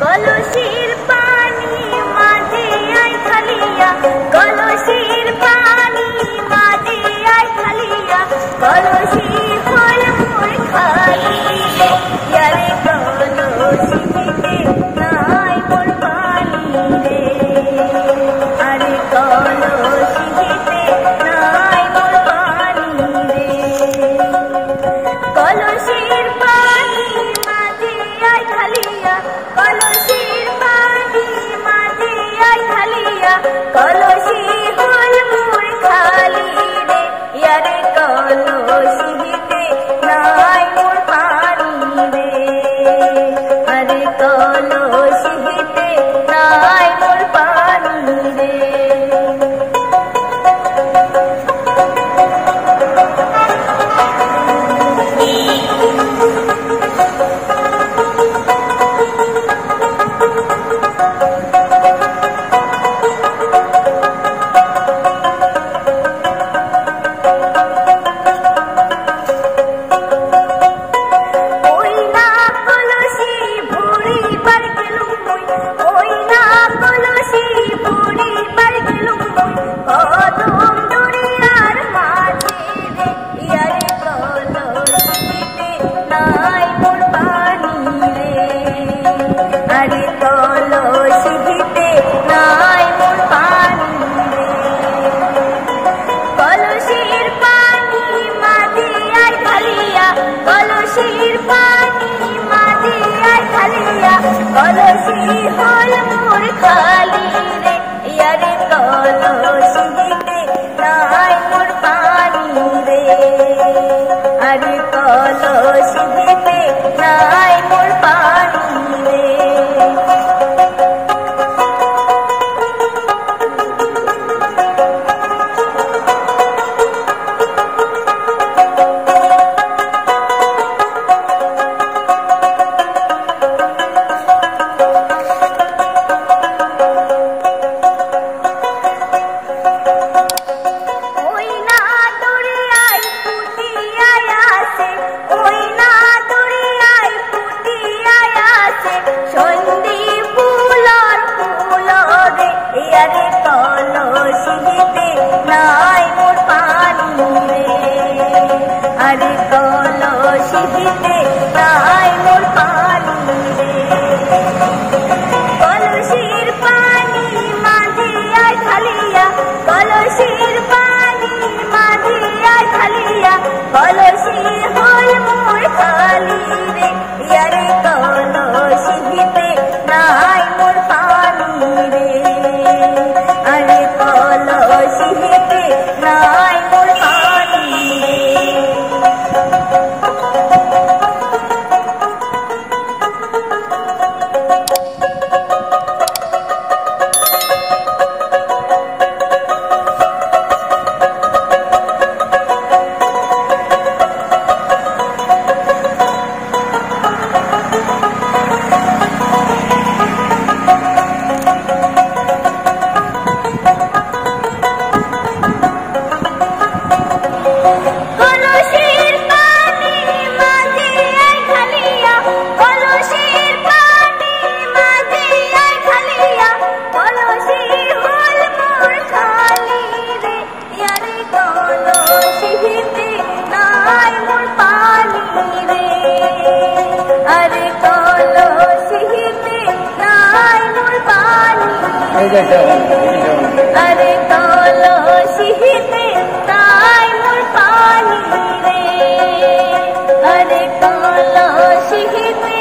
কলসির পানি মাঝে আই খালিয়া, কলসির পানি মাঝে আই খালিয়া, কলসি হল মোর খালি রে, ইয়ারে কলসিতে নাই মোর পানি রে, আরে কলসিতে নাই মোর পানি রে। কলসির পানি মাঝে আই খালিয়া, কলসির পানি মাঝে আই খালিয়া, কলসি হল মোর খালি রে, ইয়ারে কলসিতে নাই মোর পানি রে, আরে কলসিতে নাই মোর পানি রে। কলসি হল মোর খালি রে, ইয়ারে কলসিতে নাই মোর পানি রে, আরে কলসিতে নাই মোর পানি রে। আরে কলসিতে নাই মোর পানি রে, কলসির পানি মাঝে আই খালিয়া, কলসির পানি মাঝে আই খালিয়া, কলসি হল মোর খালি রে, ইয়ারে কলসিতে নাই মোর পানি রে, আরে কলসিতে নাই মোর পানি রে। আরে কলসিতে নাই মোর পানি রে, আরে কলসিতে